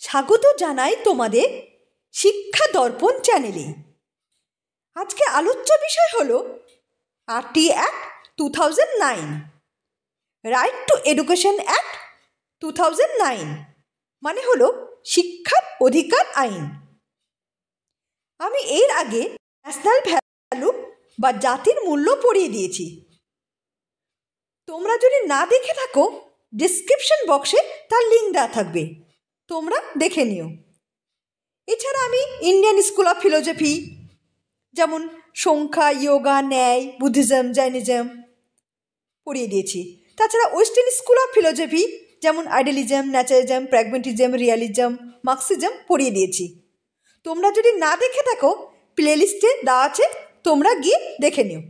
স্বাগত জানাই তোমাদের শিক্ষা দর্পণ চ্যানেলে। আজকে আলোচ্য বিষয় হলো RT act 2009, right two education act 2009, মানে হলো শিক্ষার অধিকার আইন। আমি এর আগে ন্যাশনাল ভ্যালু বা জাতির মূল্য পড়িয়ে দিয়েছি। তোমরা যদি না দেখে থাকো, ডিসক্রিপশন বক্সে তার লিঙ্ক দেওয়া থাকবে, তোমরা দেখে নিও। এছাড়া আমি ইন্ডিয়ান স্কুল অফ ফিলোসফি, যেমন সংখ্যা, যোগা, ন্যায়, বুদ্ধিজম, জৈনিজম পড়িয়ে দিয়েছি। তাছাড়া ওয়েস্টার্ন স্কুল অফ ফিলোসফি, যেমন idealism, naturalism, pragmatism, realism, Marxism পড়িয়ে দিয়েছি। তোমরা যদি না দেখে থাকো, প্লেলিস্টে দেওয়া আছে, তোমরা গিয়ে দেখে নিও।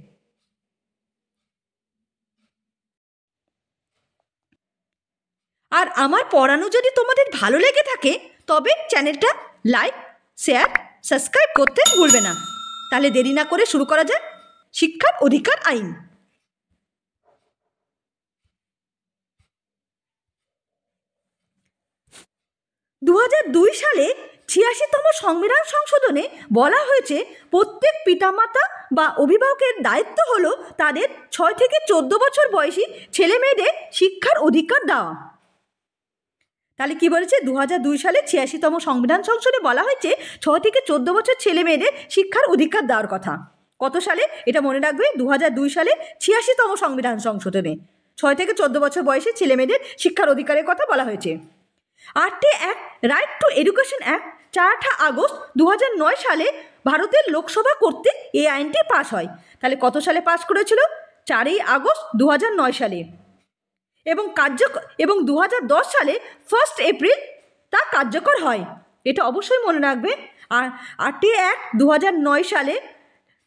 আর আমার পড়ানো যদি তোমাদের ভালো লেগে থাকে, তবে চ্যানেলটা লাইক, শেয়ার, সাবস্ক্রাইব করতে ভুলবে না। তাহলে দেরি না করে শুরু করা যায় শিক্ষার অধিকার আইন। 2002 সালে 86তম সংবিধান সংশোধনে বলা হয়েছে, প্রত্যেক পিতামাতা বা অভিভাবকের দায়িত্ব হলো তাদের 6 থেকে 14 বছর বয়সী ছেলে মেয়েদের শিক্ষার অধিকার দেওয়া। তাহলে কি বলেছে? 2002 সালে 86তম সংবিধান সংশোধনে বলা হয়েছে 6 থেকে 14 বছর ছেলে মেয়েদের শিক্ষার অধিকার দেওয়ার কথা। কত সালে? এটা মনে রাখবে, 2002 সালে 86তম সংবিধান সংশোধনে 6 থেকে 14 বছর বয়সী ছেলে মেয়েদের শিক্ষার অধিকারের কথা বলা হয়েছে। RT act, right two education act 4 August 2009 সালে ভারতের লোকসভা কর্তৃক এই আইনটি পাশ হয়। তাহলে কত সালে পাশ করেছিল? 4 আগস্ট 2009 সালে। এবং 2010 সালে 1 এপ্রিল তা কার্যকর হয়। এটা অবশ্যই মনে রাখবে। আর আরটি অ্যাক্ট 2009 সালে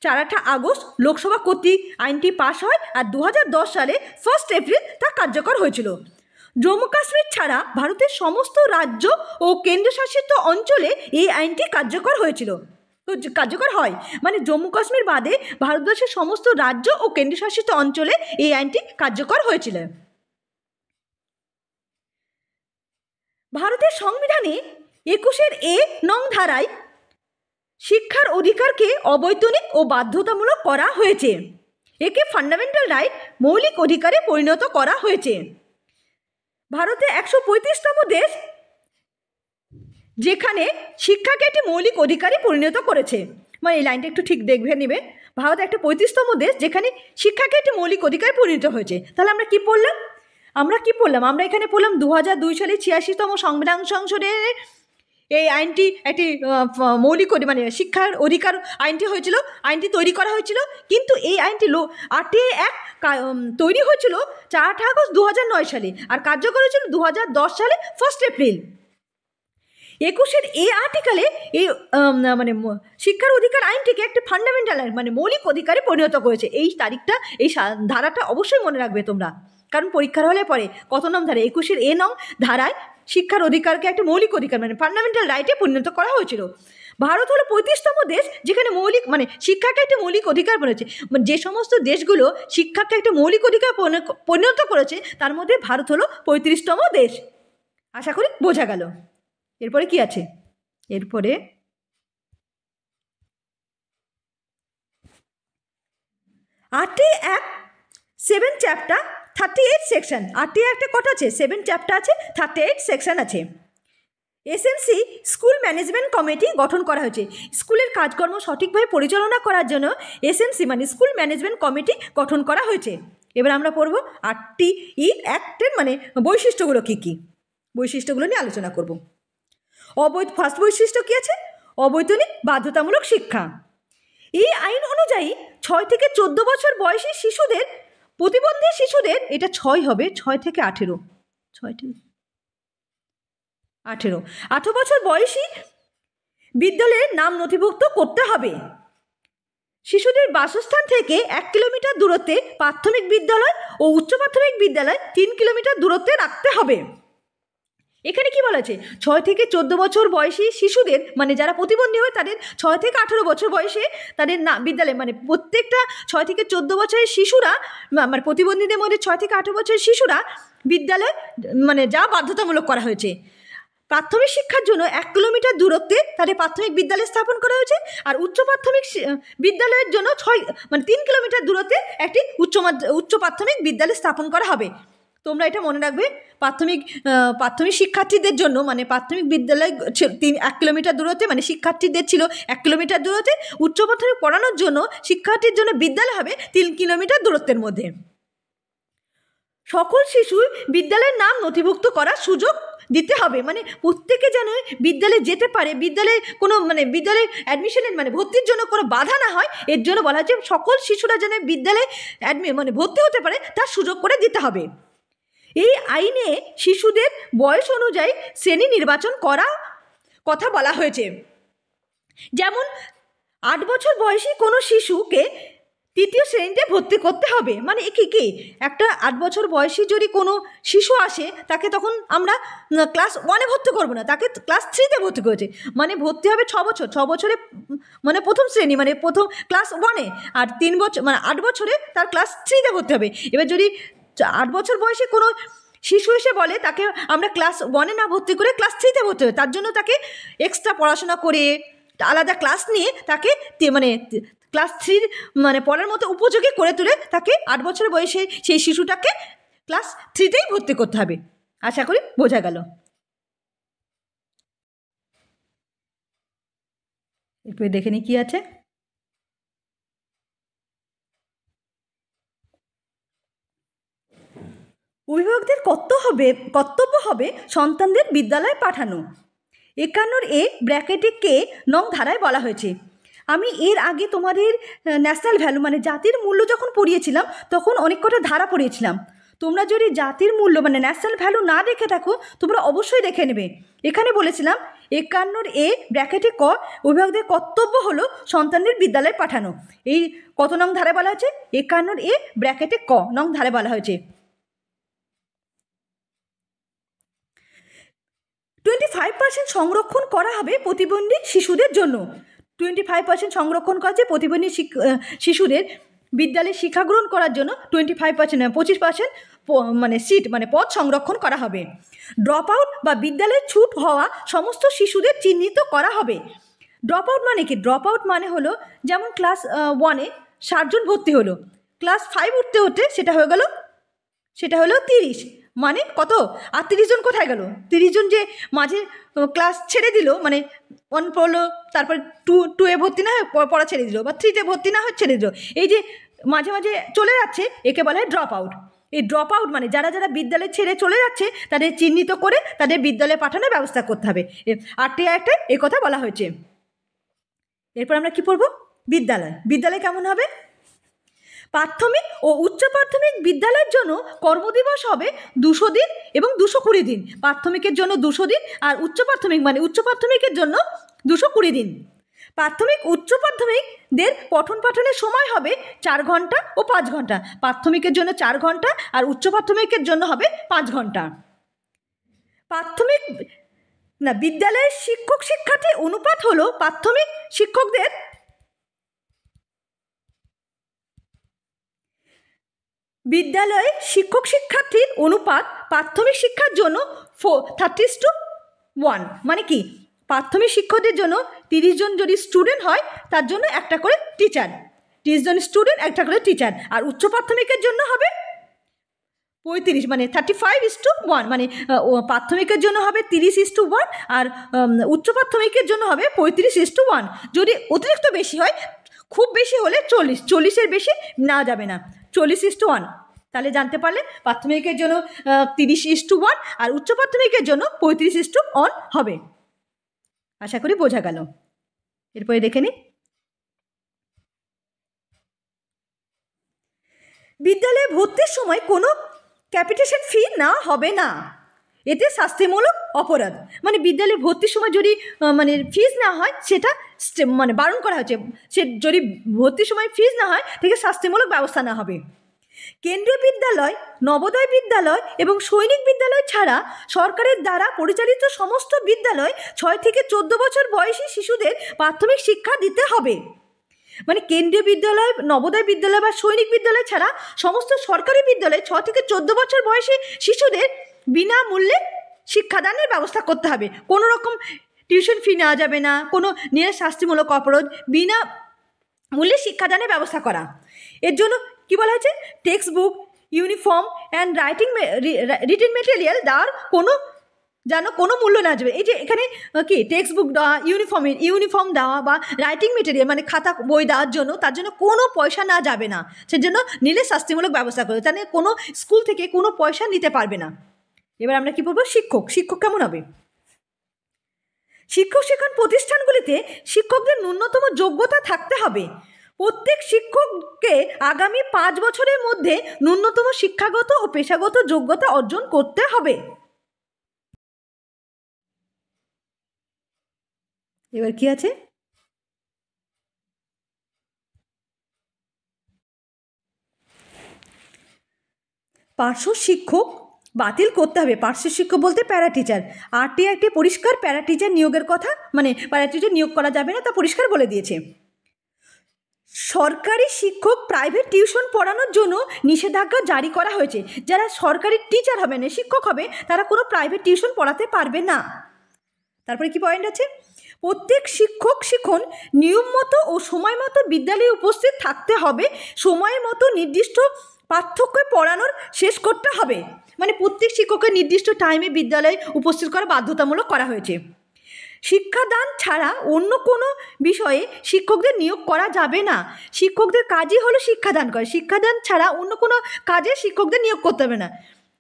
4 আগস্ট লোকসভা কর্তৃক আইনটি পাশ হয়, আর 2010 সালে 1 এপ্রিল তা কার্যকর হয়েছিল। জম্মু কাশ্মীর ছাড়া ভারতের সমস্ত রাজ্য ও কেন্দ্রশাসিত অঞ্চলে এই আইনটি কার্যকর হয়েছিল, কার্যকর হয়। মানে জম্মু কাশ্মীর বাদে ভারতবর্ষের সমস্ত রাজ্য ও কেন্দ্রশাসিত অঞ্চলে এই আইনটি কার্যকর হয়েছিল। ভারতের সংবিধানে 21 নং ধারায় শিক্ষার অধিকারকে অবৈতনিক ও বাধ্যতামূলক করা হয়েছে। একে ফান্ডামেন্টাল রাইট, মৌলিক অধিকারে পরিণত করা হয়েছে। ভারতে 135তম দেশ যেখানে শিক্ষাকে একটি মৌলিক অধিকারে পরিণত করেছে। মানে এই লাইনটা একটু ঠিক দেখবে নেবে। ভারত একটা 35তম দেশ যেখানে শিক্ষাকে একটি মৌলিক অধিকারে পরিণত হয়েছে। তাহলে আমরা কি পড়লাম? আমরা এখানে পড়লাম 2002 সালে 86তম সংবিধান সংশোধনের এই আইনটি একটি মৌলিক মানে শিক্ষার অধিকার আইনটি হয়েছিল, আইনটি তৈরি করা হয়েছিল। কিন্তু এই আইনটি আরটি অ্যাক্ট তৈরি হয়েছিল 4 আগস্ট 2009 সালে, আর কার্যকর হয়েছিল 2010 সালে 1 এপ্রিল। 21 আর্টিকেলে এই মানে শিক্ষার অধিকার আইনটিকে একটা ফান্ডামেন্টাল আইন, মানে মৌলিক অধিকারে পরিণত করেছে। এই তারিখটা, এই ধারাটা অবশ্যই মনে রাখবে তোমরা, কারণ পরীক্ষার হলে পরে কত নং ধারা? 21 নং ধারায় শিক্ষার অধিকারকে একটা মৌলিক অধিকার, মানে ফান্ডামেন্টাল রাইটে পরিণত করা হয়েছিল। ভারত হলো 35তম দেশ যেখানে মৌলিক মানে শিক্ষাকে একটা মৌলিক অধিকার বলেছে। যে সমস্ত দেশগুলো শিক্ষাকে একটা মৌলিক অধিকার পরিণত করেছে, তার মধ্যে ভারত হলো 35তম দেশ। আশা করি বোঝা গেল। এরপরে কি আছে? এরপরে RT act 7 chapter 38 section. RT অ্যাক্টে কত আছে? 7 চ্যাপ্টার আছে, 38 সেকশন আছে। এসএনসি স্কুল ম্যানেজমেন্ট কমিটি গঠন করা হয়েছে। স্কুলের কাজকর্ম সঠিকভাবে পরিচালনা করার জন্য এসএনসি মানে স্কুল ম্যানেজমেন্ট কমিটি গঠন করা হয়েছে। এবার আমরা পড়ব আরটি অ্যাক্টের মানে বৈশিষ্ট্যগুলো কী কী, বৈশিষ্ট্যগুলো নিয়ে আলোচনা করব। ফার্স্ট বৈশিষ্ট্য কী আছে? অবৈতনিক বাধ্যতামূলক শিক্ষা। এই আইন অনুযায়ী 6 থেকে 14 বছর বয়সী শিশুদের, প্রতিবন্ধী শিশুদের, এটা 6 হবে, 6 থেকে 18, 18 বছর বয়সী বিদ্যালয়ের নাম নথিভুক্ত করতে হবে। শিশুদের বাসস্থান থেকে 1 কিলোমিটার দূরত্বে প্রাথমিক বিদ্যালয় ও উচ্চ প্রাথমিক বিদ্যালয় 3 কিলোমিটার দূরত্বে রাখতে হবে। এখানে কি বলা আছে? 6 থেকে 14 বছর বয়সী শিশুদের, মানে যারা প্রতিবন্ধী হয় তাদের 6 থেকে 18 বছর বয়সে তাদের বিদ্যালয়, মানে প্রত্যেকটা 6 থেকে 14 বছরের শিশুরা, মানে প্রতিবন্ধীদের মধ্যে 6 থেকে 18 বছরের শিশুরা বিদ্যালয় মানে যা বাধ্যতামূলক করা হয়েছে। প্রাথমিক শিক্ষার জন্য 1 কিলোমিটার দূরত্বে তাদের প্রাথমিক বিদ্যালয় স্থাপন করা হয়েছে, আর উচ্চ প্রাথমিক বিদ্যালয়ের জন্য 3 কিলোমিটার দূরত্বে একটি উচ্চ প্রাথমিক বিদ্যালয় স্থাপন করা হবে। তোমরা এটা মনে রাখবে, প্রাথমিক শিক্ষার্থীদের জন্য মানে প্রাথমিক বিদ্যালয় 1 কিলোমিটার দূরত্বে, মানে শিক্ষার্থীদের ছিল 1 কিলোমিটার দূরত্বে, উচ্চ প্রাথমিক পড়ানোর জন্য শিক্ষার্থীর জন্য বিদ্যালয় হবে 3 কিলোমিটার দূরত্বের মধ্যে। সকল শিশুর বিদ্যালয়ের নাম নথিভুক্ত করার সুযোগ দিতে হবে, মানে প্রত্যেকে যেন বিদ্যালয়ে যেতে পারে, বিদ্যালয়ে কোনো মানে বিদ্যালয়ে অ্যাডমিশনের মানে ভর্তির জন্য কোনো বাধা না হয়, এর জন্য বলা হচ্ছে সকল শিশুরা যেন বিদ্যালয়ে মানে ভর্তি হতে পারে তার সুযোগ করে দিতে হবে। এই আইনে শিশুদের বয়স অনুযায়ী শ্রেণী নির্বাচন করা কথা বলা হয়েছে। যেমন 8 বছর বয়সী কোনো শিশুকে 3য় শ্রেণীতে ভর্তি করতে হবে। মানে কি একটা 8 বছর বয়সী যদি কোনো শিশু আসে তাকে তখন আমরা ক্লাস 1-এ ভর্তি করবো না, তাকে ক্লাস 3-তে ভর্তি করেছে, মানে ভর্তি হবে 6 বছর, 6 বছরে মানে প্রথম শ্রেণী মানে প্রথম ক্লাস 1-এ, আর 3 বছর মানে 8 বছরে তার ক্লাস 3-তে ভর্তি হবে। এবার যদি 8 বছর বয়সে কোনো শিশু এসে বলে তাকে আমরা ক্লাস 1-এ না ভর্তি করে ক্লাস 3-তে ভর্তি হবে, তার জন্য তাকে এক্সট্রা পড়াশোনা করে আলাদা ক্লাস নিয়ে তাকে মানে ক্লাস 3 মানে পড়ার মতো উপযোগী করে তুলে তাকে 8 বছর বয়সে সেই শিশুটাকে ক্লাস 3-তেই ভর্তি করতে হবে। আশা করি বোঝা গেল। একটু দেখে নি কি আছে। অভিভাবকদের কর্তব্য হবে সন্তানদের বিদ্যালয়ে পাঠানো। 51A ব্র্যাকেটে কে নং ধারায় বলা হয়েছে। আমি এর আগে তোমাদের ন্যাশনাল ভ্যালু মানে জাতির মূল্য যখন পড়িয়েছিলাম তখন অনেক কটা ধারা পড়িয়েছিলাম। তোমরা যদি জাতির মূল্য মানে ন্যাশনাল ভ্যালু না দেখে থাকো তোমরা অবশ্যই দেখে নেবে। এখানে বলেছিলাম 51A ব্র্যাকেটে ক অভিভাবকদের কর্তব্য হলো সন্তানদের বিদ্যালয়ে পাঠানো। এই কত নং ধারায় বলা হয়েছে? 51A ব্র্যাকেটে ক নং ধারায় বলা হয়েছে। 25% সংরক্ষণ করা হবে প্রতিবন্ধী শিশুদের জন্য। 25% সংরক্ষণ করা হচ্ছে প্রতিবন্ধী শিশুদের বিদ্যালয়ে শিক্ষা গ্রহণ করার জন্য 25% মানে সিট মানে পদ সংরক্ষণ করা হবে। ড্রপ আউট বা বিদ্যালয়ে ছুট হওয়া সমস্ত শিশুদের চিহ্নিত করা হবে। ড্রপ আউট মানে কি? ড্রপ আউট মানে হলো যেমন ক্লাস 1-এ 60 জন ভর্তি হলো, ক্লাস 5 উঠতে হতে সেটা হলো 30, মানে কত? আর 30 জন কোথায় গেল? 30 জন যে মাঝে ক্লাস ছেড়ে দিল, মানে 1 পড়লো তারপরে 2-এ ভর্তি না হয় পড়া ছেড়ে দিল, বা 3-তে ভর্তি না হয় ছেড়ে দিল, এই যে মাঝে মাঝে চলে যাচ্ছে একে বলা হয় ড্রপ আউট। এই ড্রপ আউট মানে যারা বিদ্যালয় ছেড়ে চলে যাচ্ছে তাদের চিহ্নিত করে তাদের বিদ্যালয়ে পাঠানোর ব্যবস্থা করতে হবে। 8টি অ্যাক্টে এ কথা বলা হয়েছে। এরপর আমরা কি পড়ব? বিদ্যালয় কেমন হবে? প্রাথমিক ও উচ্চ প্রাথমিক বিদ্যালয়ের জন্য কর্মদিবস হবে 200 দিন এবং 220 দিন। প্রাথমিকের জন্য 200 দিন আর উচ্চ প্রাথমিকের জন্য 220 দিন। প্রাথমিক উচ্চ প্রাথমিকদের পঠন পাঠনের সময় হবে 4 ঘন্টা ও 5 ঘন্টা। প্রাথমিকের জন্য 4 ঘন্টা আর উচ্চ প্রাথমিকের জন্য হবে 5 ঘন্টা। বিদ্যালয়ের শিক্ষক শিক্ষার্থী অনুপাত হলো প্রাথমিক শিক্ষকদের বিদ্যালয়ে শিক্ষক শিক্ষার্থীর অনুপাত প্রাথমিক শিক্ষার জন্য 30:1। মানে কি? প্রাথমিক শিক্ষকদের জন্য 30 জন যদি স্টুডেন্ট হয় তার জন্য একটা করে টিচার, 30 জন স্টুডেন্ট একটা করে টিচার। আর উচ্চ প্রাথমিকের জন্য হবে 35 মানে 35:1, মানে প্রাথমিকের জন্য হবে 30:1 আর উচ্চ প্রাথমিকের জন্য হবে 35:1। যদি অতিরিক্ত বেশি হয়, খুব বেশি হলে 40-এর বেশি নেওয়া যাবে না, 40:1। তাহলে জানতে পারলে প্রাথমিকের জন্য 30:1 আর উচ্চ প্রাথমিকের জন্য 35:1 হবে। আশা করি বোঝা গেল। এরপরে দেখে নিই বিদ্যালয়ে ভর্তির সময় কোনো ক্যাপিটেশন ফি নেওয়া হবে না, এতে শাস্তিমূলক অপরাধ। মানে বিদ্যালয়ে ভর্তির সময় যদি মানে ফিজ না হয় সেটা মানে বারণ করা হয়েছে, সে যদি ভর্তির সময় ফিজ না হয় থেকে শাস্তিমূলক ব্যবস্থা নেওয়া হবে। কেন্দ্রীয় বিদ্যালয়, নবোদয় বিদ্যালয় এবং সৈনিক বিদ্যালয় ছাড়া সরকারের দ্বারা পরিচালিত সমস্ত বিদ্যালয় 6 থেকে 14 বছর বয়সী শিশুদের প্রাথমিক শিক্ষা দিতে হবে। মানে কেন্দ্রীয় বিদ্যালয়, নবোদয় বিদ্যালয় বা সৈনিক বিদ্যালয় ছাড়া সমস্ত সরকারি বিদ্যালয়ে 6 থেকে 14 বছর বয়সী শিশুদের বিনামূল্যে শিক্ষাদানের ব্যবস্থা করতে হবে। কোনো রকম টিউশন ফি নেওয়া যাবে না, কোনো শাস্তিমূলক অপরাধ, বিনা মূল্যে শিক্ষাদানের ব্যবস্থা করা। এর জন্য কি বলা হয়েছে, text book, uniform and written material দেওয়ার কোনো মূল্য না যাবে। এই যে এখানে কি টেক্সট বুক দেওয়া, ইউনিফর্ম দেওয়া বা রাইটিং মেটেরিয়াল মানে খাতা বই দেওয়ার জন্য, তার জন্য কোনো পয়সা না যাবে না, সেজন্য নিলে শাস্তিমূলক ব্যবস্থা করবে, তাহলে কোনো স্কুল থেকে কোনো পয়সা নিতে পারবে না। এবার আমরা কি বলবো, শিক্ষক কেমন হবে? শিক্ষক শিক্ষণ প্রতিষ্ঠানগুলিতে শিক্ষকদের ন্যূনতম যোগ্যতা থাকতে হবে। প্রত্যেক শিক্ষককে আগামী 5 বছরের মধ্যে ন্যূনতম শিক্ষাগত ও পেশাগত যোগ্যতা অর্জন করতে হবে। এবার কি আছে, পার্শ্ব শিক্ষক বাতিল করতে হবে। পার্শ্ব শিক্ষক বলতে প্যারা টিচার। আরটি একটি পরিষ্কার প্যারা টিচার নিয়োগের কথা, মানে প্যারা টিচার নিয়োগ করা যাবে না, তা পরিষ্কার বলে দিয়েছে। সরকারি শিক্ষক প্রাইভেট টিউশন পড়ানোর জন্য নিষেধাজ্ঞা জারি করা হয়েছে। যারা সরকারি টিচার হবে না, শিক্ষক হবে, তারা কোনো প্রাইভেট টিউশন পড়াতে পারবে না। তারপরে কি পয়েন্ট আছে, প্রত্যেক শিক্ষণ নিয়ম মতো ও সময় মতো বিদ্যালয়ে উপস্থিত থাকতে হবে। সময় মতো নির্দিষ্ট পার্থক্যে পড়ানোর শেষ করতে হবে, মানে প্রত্যেক শিক্ষকের নির্দিষ্ট টাইমে বিদ্যালয়ে উপস্থিত করা বাধ্যতামূলক করা হয়েছে। শিক্ষাদান ছাড়া অন্য কোনো বিষয়ে শিক্ষকদের নিয়োগ করা যাবে না। শিক্ষকদের কাজই হলো শিক্ষাদান করে, শিক্ষাদান ছাড়া অন্য কোনো কাজে শিক্ষকদের নিয়োগ করতে হবে না।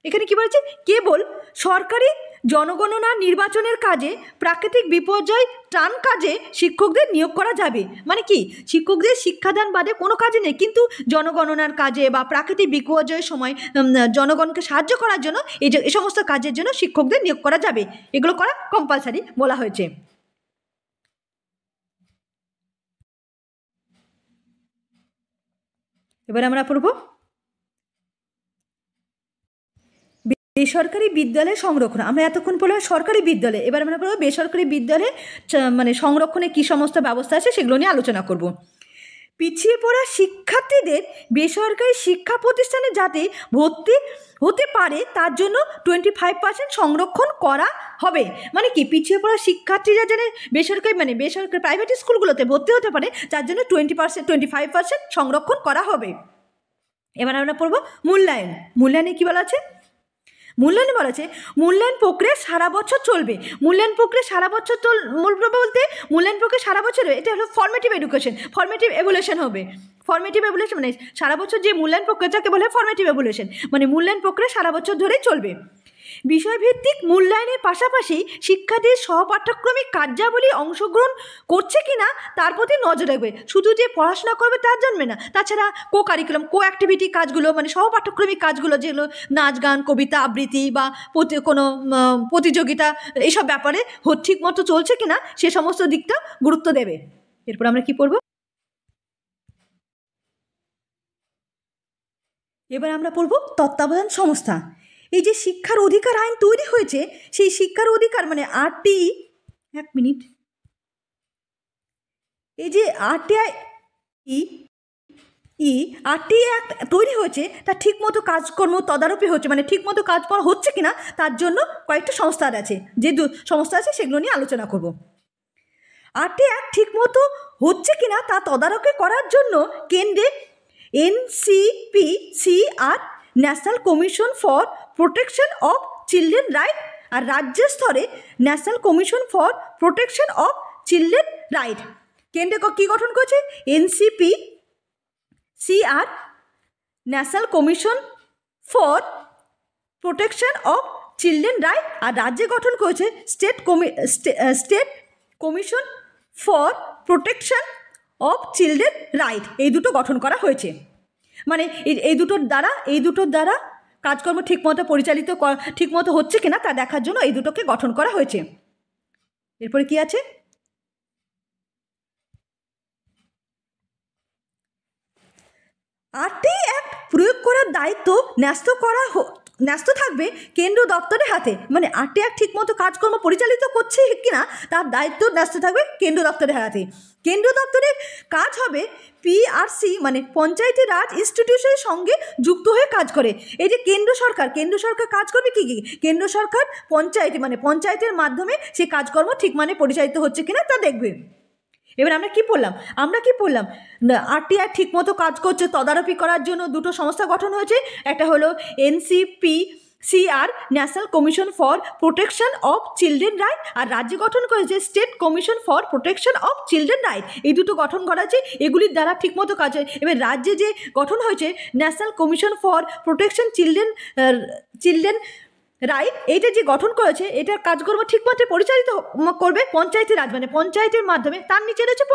এখানে কি বলেছে, কেবল সরকারি জনগণনা নির্বাচনের কাজে, প্রাকৃতিক বিপর্যয় ত্রাণ কাজে শিক্ষকদের নিয়োগ করা যাবে। মানে কি, শিক্ষকদের শিক্ষাদান বাদে কোনো কাজে নেই, কিন্তু জনগণনার কাজে বা প্রাকৃতিক বিপর্যয়ের সময় জনগণকে সাহায্য করার জন্য এই সমস্ত কাজের জন্য শিক্ষকদের নিয়োগ করা যাবে। এগুলো করা কম্পালসারি বলা হয়েছে। এবার আমরা পড়ব বেসরকারি বিদ্যালয় সংরক্ষণ। আমরা এতক্ষণ পড়লাম সরকারি বিদ্যালয়, এবার আমরা পড়ব বেসরকারি বিদ্যালয়ে মানে সংরক্ষণে কী সমস্ত ব্যবস্থা আছে সেগুলো নিয়ে আলোচনা করব। পিছিয়ে পড়া শিক্ষার্থীদের বেসরকারি শিক্ষা প্রতিষ্ঠানে যাতে ভর্তি হতে পারে তার জন্য 25% সংরক্ষণ করা হবে। মানে কি, পিছিয়ে পড়া শিক্ষার্থীরা যেন বেসরকারি প্রাইভেট স্কুলগুলোতে ভর্তি হতে পারে, তার জন্য 25% সংরক্ষণ করা হবে। এবার আমরা পড়ব মূল্যায়নে কী বলা আছে, মূল্যায়ন বলা আছে মূল্যায়ন প্রক্রিয়া সারা বছর চলবে। মূল্যায়ন প্রক্রিয়া সারা বছর বলতে মূল্যায়ন প্রক্রিয়া সারা বছর, এটা হলো ফর্মেটিভ এভ্যালুয়েশন হবে। ফর্মেটিভ এভ্যালুয়েশন মানে সারা বছর যে মূল্যায়ন প্রক্রিয়াটাকে বলে ফর্মেটিভ এভ্যালুয়েশন, মানে মূল্যায়ন প্রক্রিয়া সারা বছর ধরেই চলবে। বিষয়ভিত্তিক মূল্যায়নের পাশাপাশি শিক্ষার্থীর সহপাঠ্যক্রমিক কার্যাবলী অংশগ্রহণ করছে কিনা তার প্রতি নজর রাখবে। শুধু যে পড়াশোনা করবে তার জন্যে না, তাছাড়া কারিকুলাম অ্যাক্টিভিটি কাজগুলো, মানে সহপাঠ্যক্রমিক কাজগুলো, যেগুলো নাচ গান, কবিতা আবৃত্তি বা কোনো প্রতিযোগিতা, এইসব ব্যাপারে ঠিক মতো চলছে কিনা সে সমস্ত দিকটা গুরুত্ব দেবে। এরপর আমরা কি পড়ব, এবার আমরা পড়ব তত্ত্বাবধান সংস্থা। এই যে শিক্ষার অধিকার আইন তৈরি হয়েছে, সেই শিক্ষার অধিকার মানে এই যে আরটি অ্যাক্ট তৈরি হয়েছে, তা ঠিকমতো কাজকর্ম তদারকি হচ্ছে, মানে ঠিকমতো কাজকর্ম হচ্ছে কিনা তার জন্য কয়েকটা সংস্থা আছে, যে সংস্থা আছে সেগুলো নিয়ে আলোচনা করব। আরটি অ্যাক্ট ঠিকমতো হচ্ছে কিনা তা তদারকি করার জন্য কেন্দ্রে NCPCR national commission for protection of children right, আর রাজ্য স্তরে national commission for protection of children right. কেন্দ্রে কী গঠন করেছে, NCPCR national commission for protection of children right, আর রাজ্যে গঠন করেছে state commission for protection of children right. এই দুটো গঠন করা হয়েছে, মানে এই দুটোর দ্বারা কাজকর্ম ঠিকমতো ঠিকমতো হচ্ছে কিনা তা দেখার জন্য এই দুটোকে গঠন করা হয়েছে। এরপরে কি আছে, আরটি অ্যাক্ট প্রয়োগ করার দায়িত্ব ন্যস্ত ন্যস্ত থাকবে কেন্দ্র দপ্তরের হাতে, মানে আরটি অ্যাক্ট ঠিকমতো কাজকর্ম পরিচালিত করছে কিনা তার দায়িত্ব ন্যস্ত থাকবে কেন্দ্র দপ্তরের হাতে। কেন্দ্র দপ্তরের কাজ হবে পিআরসি মানে পঞ্চায়েতি রাজ ইনস্টিটিউশনের সঙ্গে যুক্ত হয়ে কাজ করে। এই যে কেন্দ্র সরকার কাজ করবে কী কী, কেন্দ্র সরকার পঞ্চায়েতের মাধ্যমে সে কাজকর্ম ঠিক মানে পরিচালিত হচ্ছে কিনা তা দেখবে। এবার আমরা কি পড়লাম আরটি অ্যাক্ট ঠিকমতো কাজ করছে তদারকি করার জন্য দুটো সংস্থা গঠন হয়েছে। একটা হলো NCPCR national commission for protection of children right, আর রাজ্যে গঠন করেছে state commission for protection of children right. এই দুটো গঠন করা আছে, এগুলির দ্বারা ঠিকমতো কাজ হয়। এবার রাজ্যে যে গঠন হয়েছে national commission for protection children right, এইটা যে গঠন করেছে এটার কাজকর্ম ঠিকমতো পরিচালিত করবে পঞ্চায়েতের রাজ, মানে পঞ্চায়েতের মাধ্যমে, তার নিচে রয়েছে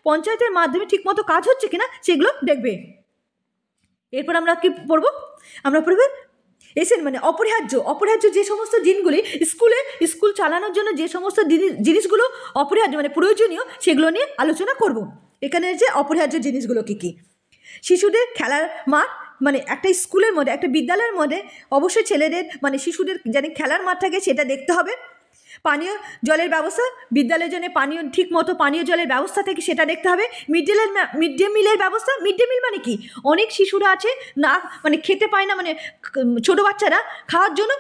পঞ্চায়েতের মাধ্যমে ঠিকমতো কাজ হচ্ছে কিনা সেগুলো দেখবে। এরপর আমরা কি পড়ব, আমরা পড়ব মানে অপরিহার্য যে সমস্ত দিনগুলি স্কুল চালানোর জন্য যে সমস্ত জিনিসগুলো অপরিহার্য মানে প্রয়োজনীয় সেগুলো নিয়ে আলোচনা করব। এখানে যে অপরিহার্য জিনিসগুলো কী কী, শিশুদের খেলার মাঠ, মানে একটা স্কুলের মধ্যে একটা বিদ্যালয়ের মধ্যে অবশ্যই ছেলেদের মানে শিশুদের যেন খেলার মাঠ থাকে সেটা দেখতে হবে। পানীয় জলের ব্যবস্থা, বিদ্যালয়ের জন্য ঠিকমতো পানীয় জলের ব্যবস্থা থাকে সেটা দেখতে হবে। মিড ডে মিলের ব্যবস্থা, মিড ডে মিল মানে কি, অনেক শিশুরা আছে না মানে খেতে পায় না, মানে ছোটো বাচ্চারা খাওয়ার জন্য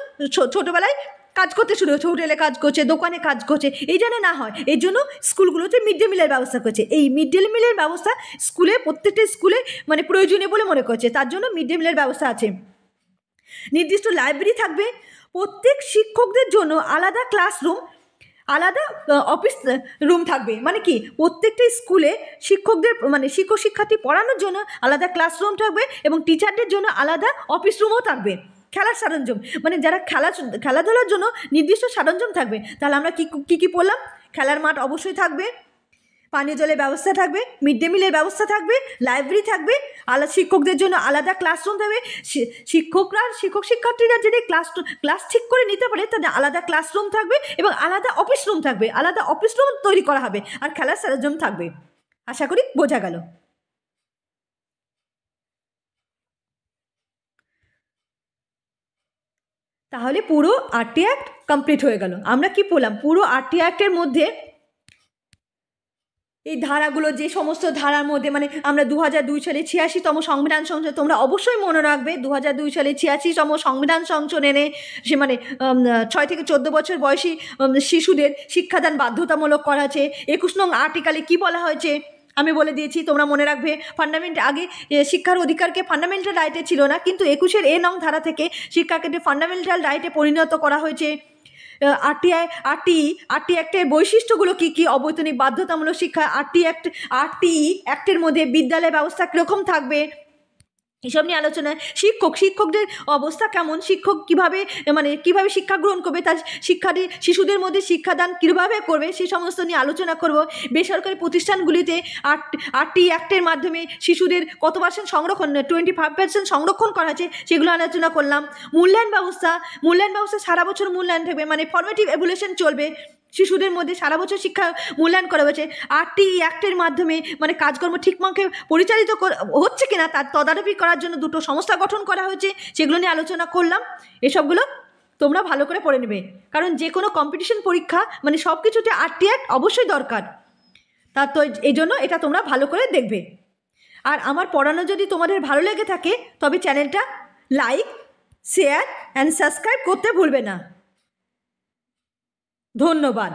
ছোটোবেলায় কাজ করতে শুরু হচ্ছে, হোটেলে কাজ করছে, দোকানে কাজ করছে, এই যেন না হয় এই জন্য স্কুলগুলোতে মিড ডে মিলের ব্যবস্থা করছে। এই মিড ডে মিলের ব্যবস্থা প্রত্যেকটা স্কুলে মানে প্রয়োজনীয় বলে মনে করছে, তার জন্য মিড ডে মিলের ব্যবস্থা আছে। নির্দিষ্ট লাইব্রেরি থাকবে, প্রত্যেক শিক্ষকদের জন্য আলাদা ক্লাসরুম, আলাদা অফিস রুম থাকবে, মানে কি প্রত্যেকটা স্কুলে শিক্ষকদের মানে শিক্ষার্থী পড়ানোর জন্য আলাদা ক্লাসরুম থাকবে এবং টিচারদের জন্য আলাদা অফিস রুমও থাকবে। খেলার সরঞ্জাম মানে যারা খেলাধুলার জন্য নির্দিষ্ট সরঞ্জাম থাকবে। তাহলে আমরা কি পড়লাম, খেলার মাঠ অবশ্যই থাকবে, পানীয় জলের ব্যবস্থা থাকবে, মিড ডে মিলের ব্যবস্থা থাকবে, লাইব্রেরি থাকবে, শিক্ষকদের জন্য আলাদা ক্লাসরুম থাকবে, শিক্ষার্থীরা যদি ক্লাস ঠিক করে নিতে পারে তাদের আলাদা ক্লাসরুম থাকবে এবং আলাদা অফিস রুম থাকবে, আলাদা অফিস রুম তৈরি করা হবে, আর খেলার সরঞ্জাম থাকবে। আশা করি বোঝা গেল। তাহলে পুরো আরটি অ্যাক্ট কমপ্লিট হয়ে গেল। আমরা কি পড়লাম, পুরো আরটি অ্যাক্টের মধ্যে এই ধারাগুলো, যে সমস্ত ধারার মধ্যে মানে আমরা 2002 সালে 86তম সংবিধান সংশোধন, তোমরা অবশ্যই মনে রাখবে 2002 সালে 86তম সংবিধান সংশোধনে সে মানে 6 থেকে 14 বছর বয়সী শিশুদের শিক্ষাদান বাধ্যতামূলক করা হয়েছে। 21 নং আর্টিকেলে কী বলা হয়েছে আমি বলে দিয়েছি, তোমরা মনে রাখবে। আগে শিক্ষার অধিকারকে ফান্ডামেন্টাল রাইটে ছিল না, কিন্তু 21 এ নং ধারা থেকে শিক্ষাকে ফান্ডামেন্টাল রাইটে পরিণত করা হয়েছে। আরটি অ্যাক্টের বৈশিষ্ট্যগুলো কী কী, অবৈতনিক বাধ্যতামূলক শিক্ষা, আরটি অ্যাক্টের মধ্যে বিদ্যালয় ব্যবস্থা কীরকম থাকবে এসব নিয়ে আলোচনা। শিক্ষকদের অবস্থা কেমন, শিক্ষক কীভাবে শিক্ষা গ্রহণ করবে, তার শিশুদের মধ্যে শিক্ষাদান কীভাবে করবে সেই সমস্ত নিয়ে আলোচনা করব। বেসরকারি প্রতিষ্ঠানগুলিতে আরটি অ্যাক্টের মাধ্যমে শিশুদের কত % সংরক্ষণ, 25% সংরক্ষণ করা আছে সেগুলো আলোচনা করলাম। মূল্যায়ন ব্যবস্থা সারা বছর মূল্যায়ন থাকবে, মানে ফর্মেটিভ এভ্যালুয়েশন চলবে, শিশুদের মধ্যে সারা বছর শিক্ষা মূল্যায়ন করা হয়েছে। আরটি অ্যাক্টের মাধ্যমে মানে কাজকর্ম ঠিকমতো পরিচালিত হচ্ছে কিনা তার তদারকি করার জন্য দুটো সংস্থা গঠন করা হয়েছে, সেগুলো নিয়ে আলোচনা করলাম। এসবগুলো তোমরা ভালো করে পড়ে নেবে, কারণ যে কোনো কম্পিটিশন পরীক্ষা মানে সব কিছুতে আরটি অ্যাক্ট অবশ্যই দরকার। তা তো এই জন্য এটা তোমরা ভালো করে দেখবে। আর আমার পড়ানো যদি তোমাদের ভালো লেগে থাকে তবে চ্যানেলটা লাইক, শেয়ার অ্যান্ড সাবস্ক্রাইব করতে ভুলবে না। ধন্যবাদ।